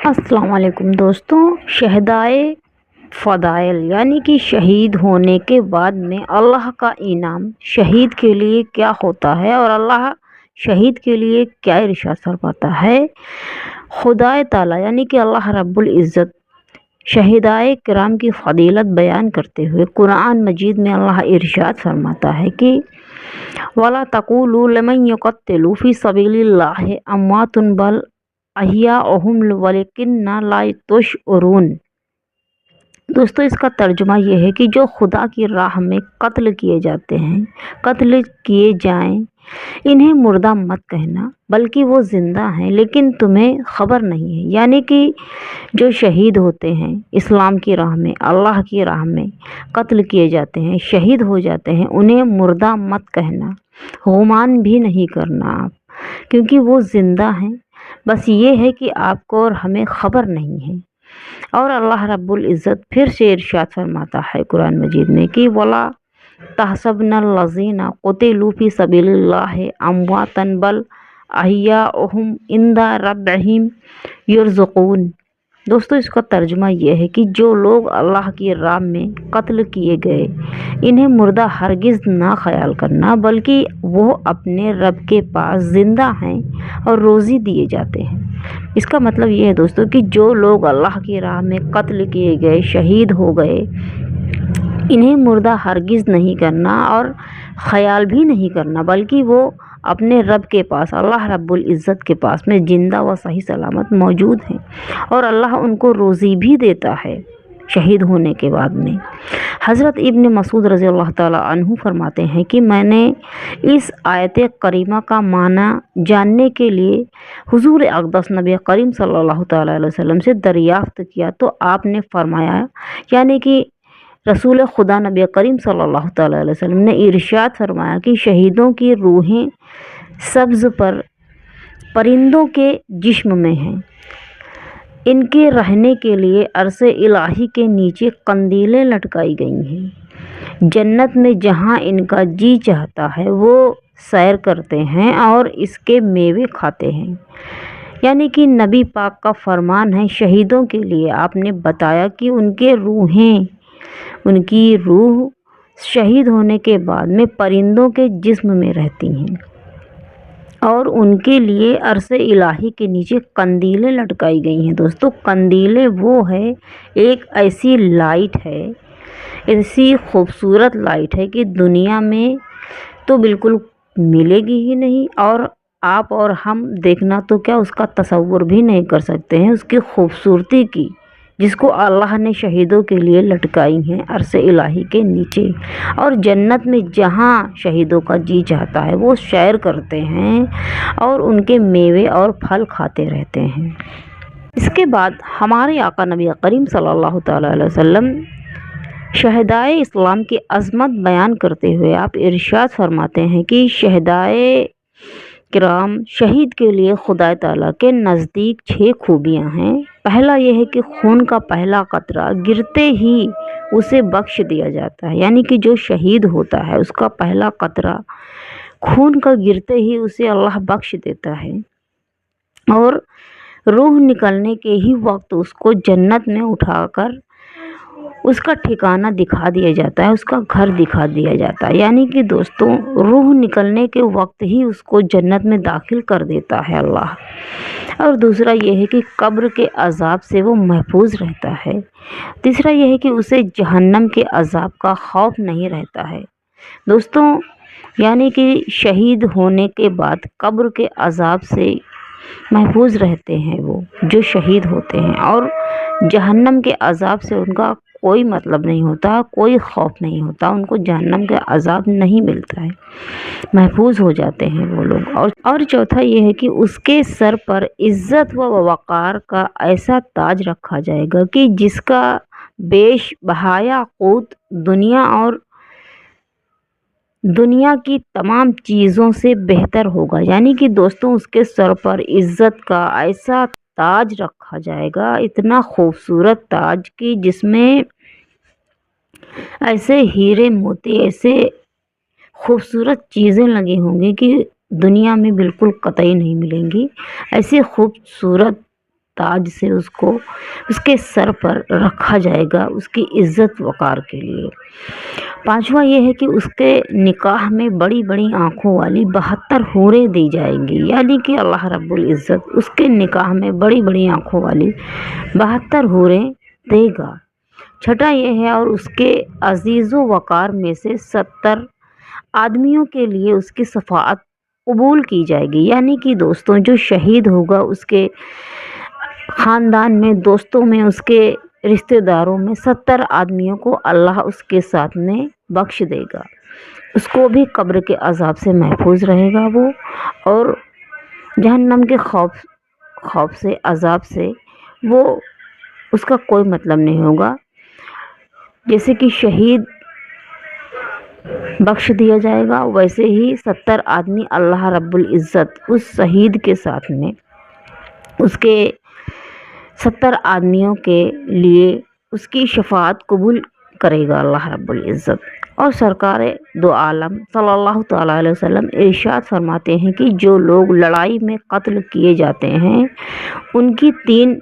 السلام علیکم دوستوں، شہدائے فضائل یعنی کہ شہید ہونے کے بعد میں اللہ کا انعام شہید کے لیے کیا ہوتا ہے اور اللہ شہید کے لیے کیا ارشاد فرماتا ہے۔ خدا تعالیٰ یعنی کہ اللہ رب العزت شہدائے کرام کی فضیلت بیان کرتے ہوئے قرآن مجید میں اللہ ارشاد فرماتا ہے کہ وَلَا تَقُولُوا لِمَن يُقَتَّلُ فِي سَبِيلِ اللَّهِ أَمْوَاتٌ بَلْ أَحْيَاءٌ وَلَكِنَّ لَا تَشْعُرُونَ۔ دوستو اس کا ترجمہ یہ ہے کہ جو خدا کی راہ میں قتل کیے جائیں انہیں مردہ مت کہنا، بلکہ وہ زندہ ہیں لیکن تمہیں خبر نہیں ہے۔ یعنی کہ جو شہید ہوتے ہیں اسلام کی راہ میں، اللہ کی راہ میں قتل کیے جاتے ہیں، شہید ہو جاتے ہیں، انہیں مردہ مت کہنا، گمان بھی نہیں کرنا آپ، کیونکہ وہ زندہ ہیں، بس یہ ہے کہ آپ کو اور ہمیں خبر نہیں ہے۔ اور اللہ رب العزت پھر سے ارشاد فرماتا ہے قرآن مجید میں کہ وَلَا تَحْسَبْنَ الَّذِينَ قُتِلُوا فِي سَبِيلِ اللَّهِ أَمْوَاتًا بَلْ أَحْيَاءٌ عِندَ رَبِّهِمْ يُرْزَقُونَ۔ دوستو اس کا ترجمہ یہ ہے کہ جو لوگ اللہ کی راہ میں قتل کیے گئے انہیں مردہ ہرگز نہ خیال کرنا، بلکہ وہ اپنے رب کے پاس زندہ ہیں اور روزی دیے جاتے ہیں۔ اس کا مطلب یہ ہے دوستو کہ جو لوگ اللہ کی راہ میں قتل کیے گئے، شہید ہو گئے، انہیں مردہ ہرگز نہیں کرنا اور خیال بھی نہیں کرنا، بلکہ وہ اپنے رب کے پاس، اللہ رب العزت کے پاس میں زندہ و صحیح سلامت موجود ہیں، اور اللہ ان کو روزی بھی دیتا ہے شہید ہونے کے بعد میں۔ حضرت ابن مسعود رضی اللہ تعالیٰ عنہ فرماتے ہیں کہ میں نے اس آیت کریمہ کا معنی جاننے کے لیے حضور اقدس نبی کریم صلی اللہ تعالیٰ علیہ وسلم سے دریافت کیا تو آپ نے فرمایا، یعنی کہ رسول خدا نبی کریم صلی اللہ تعالیٰ علیہ وسلم نے ارشاد فرمایا کہ شہیدوں کی روحیں سبز پرندوں کے جسم میں ہیں، ان کے رہنے کے لیے عرش الہی کے نیچے قندیلیں لٹکائی گئی ہیں، جنت میں جہاں ان کا جی چاہتا ہے وہ سیر کرتے ہیں اور اس کے میوے کھاتے ہیں۔ یعنی کہ نبی پاک کا فرمان ہے شہیدوں کے لیے، آپ نے بتایا کہ ان کی روح شہید ہونے کے بعد میں پرندوں کے جسم میں رہتی ہیں اور ان کے لیے عرش الہی کے نیچے قندیلیں لٹکائی گئی ہیں۔ دوستو قندیلیں وہ ہے ایک ایسی لائٹ ہے، ایسی خوبصورت لائٹ ہے کہ دنیا میں تو بالکل ملے گی ہی نہیں، اور آپ اور ہم دیکھنا تو کیا اس کا تصور بھی نہیں کر سکتے ہیں، اس کی خوبصورتی کی، جس کو اللہ نے شہیدوں کے لیے لٹکائی ہیں عرش الہی کے نیچے، اور جنت میں جہاں شہیدوں کا جی چاہتا ہے وہ سیر کرتے ہیں اور ان کے میوے اور پھل کھاتے رہتے ہیں۔ اس کے بعد ہمارے آقا نبی کریم صلی اللہ تعالیٰ علیہ وسلم شہدائے اسلام کی عظمت بیان کرتے ہوئے آپ ارشاد فرماتے ہیں کہ شہدائے کرام شہید کے لیے خدا تعالیٰ کے نزدیک 6 خوبیاں ہیں۔ پہلا یہ ہے کہ خون کا پہلا قطرہ گرتے ہی اسے بخش دیا جاتا ہے، یعنی کہ جو شہید ہوتا ہے اس کا پہلا قطرہ خون کا گرتے ہی اسے اللہ بخش دیتا ہے، اور روح نکلنے کے ہی وقت اس کو جنت میں اٹھا کر اس کا ٹھکانہ دکھا دیا جاتا ہے، اس کا گھر دکھا دیا جاتا ہے۔ یعنی کہ دوستوں روح نکلنے کے وقت ہی اس کو جنت میں داخل کر دیتا ہے اللہ۔ اور دوسرا یہ ہے کہ قبر کے عذاب سے وہ محفوظ رہتا ہے۔ تیسرا یہ ہے کہ اسے جہنم کے عذاب کا خوف نہیں رہتا ہے۔ دوستوں یعنی کہ شہید ہونے کے بعد قبر کے عذاب سے محفوظ رہتے ہیں وہ جو شہید ہوتے ہیں، اور جہنم کے عذاب سے ان کا کوئی مطلب نہیں ہوتا، کوئی خوف نہیں ہوتا، ان کو جہنم کا عذاب نہیں ملتا ہے، محفوظ ہو جاتے ہیں وہ لوگ۔ اور چوتھا یہ ہے کہ اس کے سر پر عزت و وقار کا ایسا تاج رکھا جائے گا کہ جس کا بیش بہایا قوت دنیا کی تمام چیزوں سے بہتر ہوگا۔ یعنی کہ دوستوں اس کے سر پر عزت کا ایسا تاج رکھا جائے گا، اتنا خوبصورت تاج کہ جس میں ایسے ہیرے موتی، ایسے خوبصورت چیزیں لگی ہوں گی کہ دنیا میں بالکل قطعی نہیں ملیں گی، ایسی خوبصورت ताज से उसको उसके सर पर रखा जाएगा उसकी इज्जत वकार के लिए। पांचवा ये है कि उसके निकाह में बड़ी बड़ी आँखों वाली 72 हूरें दी जाएंगी, यानी कि अल्लाह रब्बुल इज़्ज़त उसके निकाह में बड़ी बड़ी आँखों वाली 72 हूरें देगा। छठा ये है और उसके अजीज़ो वकार में से 70 आदमियों के लिए उसकी शफाअत कबूल की जाएगी, यानी कि दोस्तों जो शहीद होगा उसके ख़ानदान में, दोस्तों में, उसके रिश्तेदारों में 70 आदमियों को अल्लाह उसके साथ में बख्श देगा। उसको भी कब्र के अज़ाब से महफूज रहेगा वो, और जहन्नम के खौफ से, अज़ाब से वो उसका कोई मतलब नहीं होगा। जैसे कि शहीद बख्श दिया जाएगा, वैसे ही 70 आदमी अल्लाह रब्बुल इज़्ज़त उस शहीद के साथ में उसके 70 आदमियों के लिए उसकी शफाअत कबूल करेगा अल्लाह रब्बुल इज़्ज़त। और सरकार दो आलम सल्लल्लाहु तआला अलैहि वसल्लम इरशाद फरमाते हैं कि जो लोग लड़ाई में कत्ल किए जाते हैं उनकी 3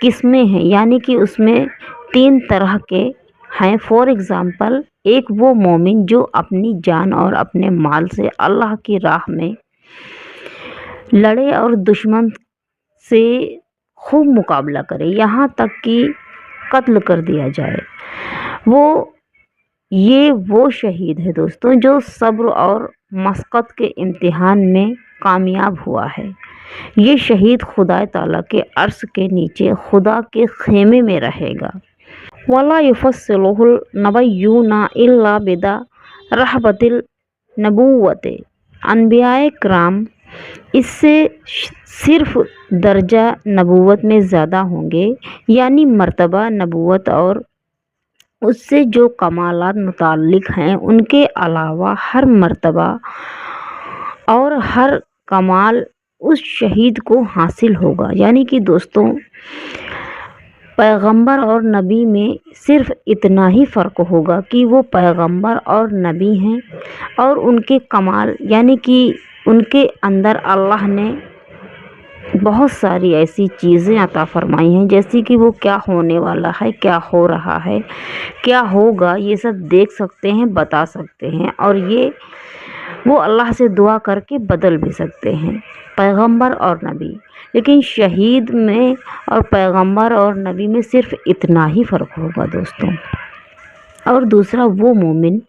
किस्में हैं, यानी कि उसमें 3 तरह के हैं। फॉर एग्ज़ाम्पल, एक वो मोमिन जो अपनी जान और अपने माल से अल्लाह की राह में लड़े और दुश्मन से खूब मुकाबला करे, यहाँ तक कि कत्ल कर दिया जाए, वो शहीद है दोस्तों जो सब्र और मशक्क़त के इम्तिहान में कामयाब हुआ है। ये शहीद खुदा ताला के अर्श के नीचे खुदा के खेमे में रहेगा। वला युफस्सिलुहुल नबय्यूना इल्ला बिदा रहबतिल नबुव्वते, अनबियाए कराम इससे सिर्फ दर्जा नबूवत में ज़्यादा होंगे, यानी मर्तबा नबूवत और उससे जो कमालात मुताल्लिक हैं उनके अलावा हर मर्तबा और हर कमाल उस शहीद को हासिल होगा। यानी कि दोस्तों पैगंबर और नबी में सिर्फ इतना ही फ़र्क होगा कि वो पैगंबर और नबी हैं, और उनके कमाल यानी कि उनके अंदर अल्लाह ने बहुत सारी ऐसी चीज़ें अता फरमाई हैं, जैसे कि वो क्या होने वाला है, क्या हो रहा है, क्या होगा, ये सब देख सकते हैं, बता सकते हैं, और ये वो अल्लाह से दुआ करके बदल भी सकते हैं, पैगंबर और नबी। लेकिन शहीद में और पैगंबर और नबी में सिर्फ इतना ही फ़र्क होगा दोस्तों। और दूसरा वो मोमिन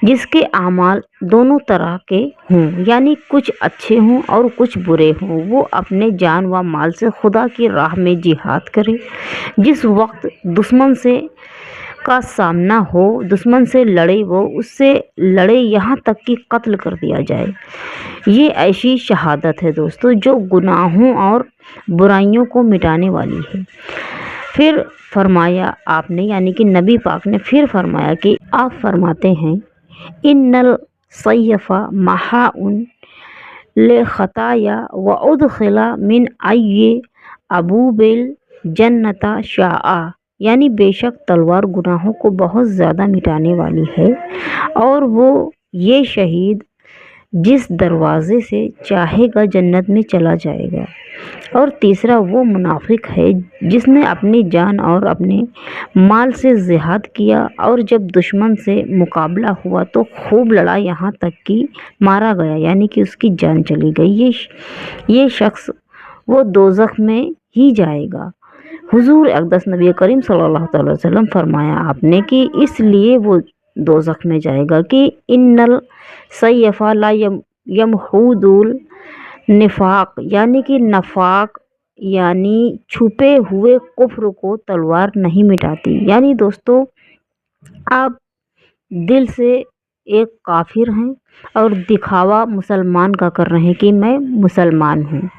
जिसके आमाल दोनों तरह के हों, यानी कुछ अच्छे हों और कुछ बुरे हों, वो अपने जान व माल से खुदा की राह में जिहाद करे। जिस वक्त दुश्मन से का सामना हो, दुश्मन से लड़े, वो उससे लड़े यहाँ तक कि कत्ल कर दिया जाए। ये ऐसी शहादत है दोस्तों जो गुनाहों और बुराइयों को मिटाने वाली है। फिर फरमाया आपने, यानी कि नबी पाक ने फिर फरमाया कि आप फरमाते हैं इन्नल सय्यफ़ा महाउन ले खताया व उदखिला मिन आये अबू बिल जन्नता शाआ, यानी बेशक तलवार गुनाहों को बहुत ज़्यादा मिटाने वाली है, और वो ये शहीद जिस दरवाज़े से चाहेगा जन्नत में चला जाएगा। और तीसरा वो मुनाफिक है जिसने अपनी जान और अपने माल से जिहाद किया, और जब दुश्मन से मुकाबला हुआ तो खूब लड़ा, यहाँ तक कि मारा गया, यानी कि उसकी जान चली गई। ये शख्स वो दोज़ख में ही जाएगा। हुजूर अक़दस नबी करीम सल्लल्लाहु अलैहि वसल्लम फरमाया आपने कि इसलिए वो दोज़ख में जाएगा कि इन्नल सय्यफ़ा ला यमहूदुल निफाक, यानी कि नफाक यानी छुपे हुए कुफ्र को तलवार नहीं मिटाती। यानी दोस्तों आप दिल से एक काफिर हैं और दिखावा मुसलमान का कर रहे हैं कि मैं मुसलमान हूँ,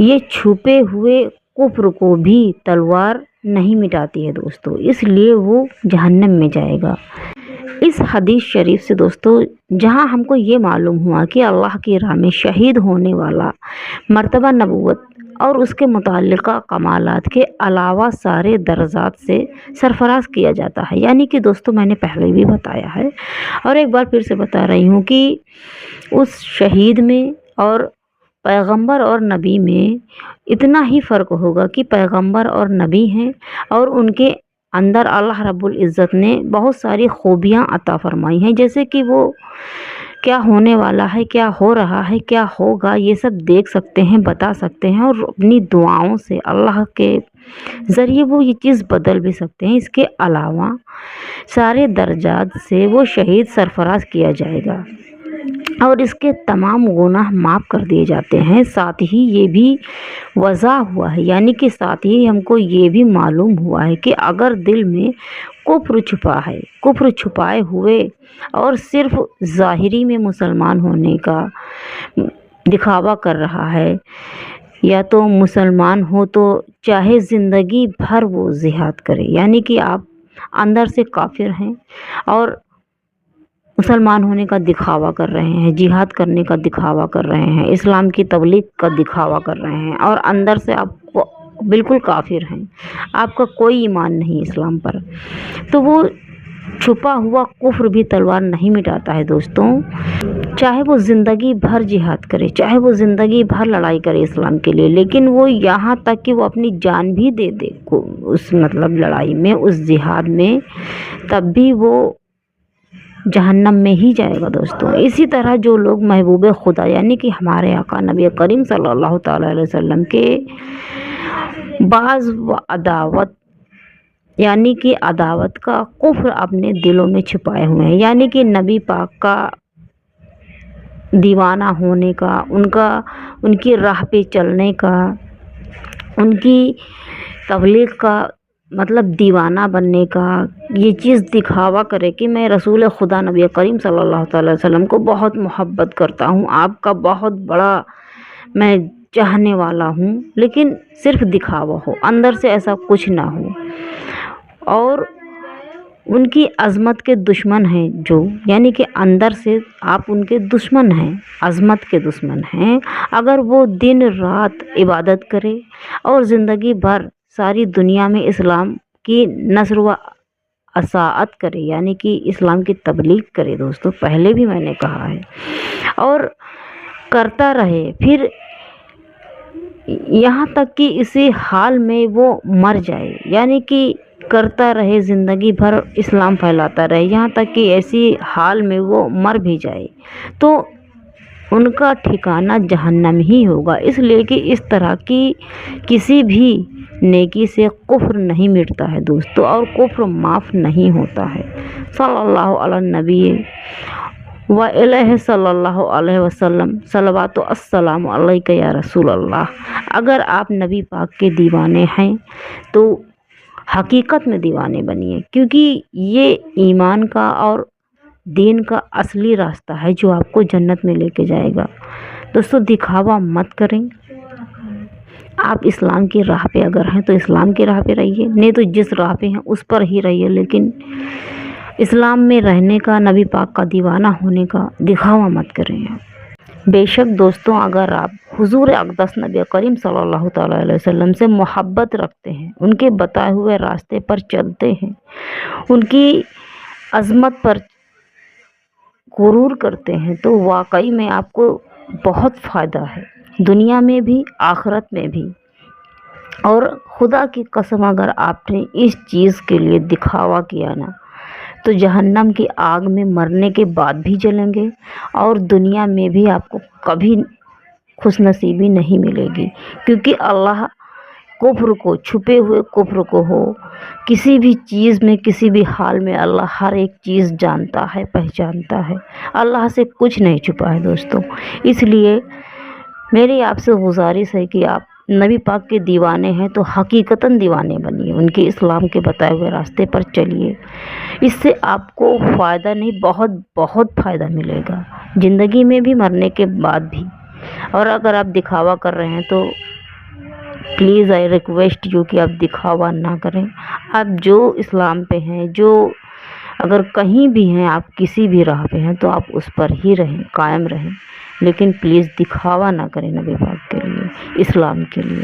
ये छुपे हुए कुफ्र को भी तलवार नहीं मिटाती है दोस्तों, इसलिए वो जहन्नम में जाएगा। इस हदीस शरीफ से दोस्तों जहां हमको ये मालूम हुआ कि अल्लाह की राह में शहीद होने वाला मर्तबा नबूवत और उसके मुताल्लिका कमालात के अलावा सारे दर्जात से सरफराज किया जाता है। यानी कि दोस्तों मैंने पहले भी बताया है और एक बार फिर से बता रही हूँ कि उस शहीद में और पैगंबर और नबी में इतना ही फ़र्क होगा कि पैगंबर और नबी हैं और उनके अंदर अल्लाह रब्बुल इज़्ज़त ने बहुत सारी खूबियाँ अता फरमाई हैं, जैसे कि वो क्या होने वाला है, क्या हो रहा है, क्या होगा, ये सब देख सकते हैं, बता सकते हैं और अपनी दुआओं से अल्लाह के ज़रिए वो ये चीज़ बदल भी सकते हैं। इसके अलावा सारे दर्जात से वो शहीद सरफराज किया जाएगा और इसके तमाम गुनाह माफ़ कर दिए जाते हैं। साथ ही ये भी वज़ा हुआ है, यानी कि साथ ही हमको ये भी मालूम हुआ है कि अगर दिल में कुफ्र छुपा है, कुफ्र छुपाए हुए और सिर्फ ज़ाहिरी में मुसलमान होने का दिखावा कर रहा है, या तो मुसलमान हो तो चाहे ज़िंदगी भर वो जिहाद करे, यानी कि आप अंदर से काफिर हैं और मुसलमान होने का दिखावा कर रहे हैं, जिहाद करने का दिखावा कर रहे हैं, इस्लाम की तबलीग का दिखावा कर रहे हैं और अंदर से आपको बिल्कुल काफिर हैं, आपका कोई ईमान नहीं इस्लाम पर, तो वो छुपा हुआ कुफ्र भी तलवार नहीं मिटाता है दोस्तों। चाहे वो ज़िंदगी भर जिहाद करे, चाहे वो ज़िंदगी भर लड़ाई करे इस्लाम के लिए, लेकिन वो यहाँ तक कि वो अपनी जान भी दे दे उस मतलब लड़ाई में, उस जिहाद में, तब भी वो जहन्नम में ही जाएगा दोस्तों। इसी तरह जो लोग महबूब खुदा यानी कि हमारे आका नबी करीम सल्लल्लाहु ताला अलैहि वसल्लम के बाज़ व अदावत यानी कि अदावत का कुफ्र अपने दिलों में छिपाए हुए हैं, यानी कि नबी पाक का दीवाना होने का, उनकी राह पे चलने का, उनकी तबलीग का मतलब दीवाना बनने का, ये चीज़ दिखावा करे कि मैं रसूल खुदा नबी करीम सल्लल्लाहु अलैहि वसल्लम को बहुत मोहब्बत करता हूँ, आपका बहुत बड़ा मैं चाहने वाला हूँ, लेकिन सिर्फ दिखावा हो, अंदर से ऐसा कुछ ना हो। और उनकी अज़मत के दुश्मन हैं जो, यानी कि अंदर से आप उनके दुश्मन हैं, अज़मत के दुश्मन हैं। अगर वो दिन रात इबादत करे और ज़िंदगी भर सारी दुनिया में इस्लाम की नस्र व असाअत करे, यानी कि इस्लाम की तबलीग करे दोस्तों, पहले भी मैंने कहा है, और करता रहे, फिर यहाँ तक कि इसी हाल में वो मर जाए, यानी कि करता रहे ज़िंदगी भर इस्लाम फैलाता रहे, यहाँ तक कि ऐसी हाल में वो मर भी जाए, तो उनका ठिकाना जहन्नम ही होगा। इसलिए कि इस तरह की किसी भी नेकी से कुफ्र नहीं मिटता है दोस्तों, और कुफ्र माफ़ नहीं होता है। सल्लल्लाहु अलैहि नबी व अलैहि सल्लल्लाहु अलैहि वसल्लम सलवातु अस्सलामु अलैका या रसूल अल्लाह। अगर आप नबी पाक के दीवाने हैं तो हकीकत में दीवाने बनिए, क्योंकि ये ईमान का और दीन का असली रास्ता है जो आपको जन्नत में लेके जाएगा। दोस्तों दिखावा मत करें, आप इस्लाम की राह पे अगर हैं तो इस्लाम की राह पे रहिए, नहीं तो जिस राह पे हैं उस पर ही रहिए, लेकिन इस्लाम में रहने का, नबी पाक का दीवाना होने का दिखावा मत करें। बेशक दोस्तों, अगर आप हुजूर अक़दस नबी करीम सल्लल्लाहु ताला अलैहि वसल्लम से मोहब्बत रखते हैं, उनके बताए हुए रास्ते पर चलते हैं, उनकी अज़मत पर गुरूर करते हैं, तो वाकई में आपको बहुत फ़ायदा है, दुनिया में भी आखिरत में भी। और खुदा की कसम अगर आपने इस चीज़ के लिए दिखावा किया ना, तो जहन्नम की आग में मरने के बाद भी जलेंगे और दुनिया में भी आपको कभी खुशनसीबी नहीं मिलेगी, क्योंकि अल्लाह कुफ्र को, छुपे हुए कुफ्र को हो, किसी भी चीज़ में, किसी भी हाल में अल्लाह हर एक चीज़ जानता है, पहचानता है, अल्लाह से कुछ नहीं छुपा है दोस्तों। इसलिए मेरी आपसे गुजारिश है कि आप नबी पाक के दीवाने हैं तो हकीकतन दीवाने बनिए, उनके इस्लाम के बताए हुए रास्ते पर चलिए, इससे आपको फ़ायदा नहीं, बहुत बहुत फ़ायदा मिलेगा, ज़िंदगी में भी, मरने के बाद भी। और अगर आप दिखावा कर रहे हैं तो प्लीज़ आई रिक्वेस्ट यू कि आप दिखावा ना करें। आप जो इस्लाम पे हैं, जो अगर कहीं भी हैं, आप किसी भी राह पे हैं, तो आप उस पर ही रहें, कायम रहें, लेकिन प्लीज़ दिखावा ना करें नबी पाक के लिए, इस्लाम के लिए।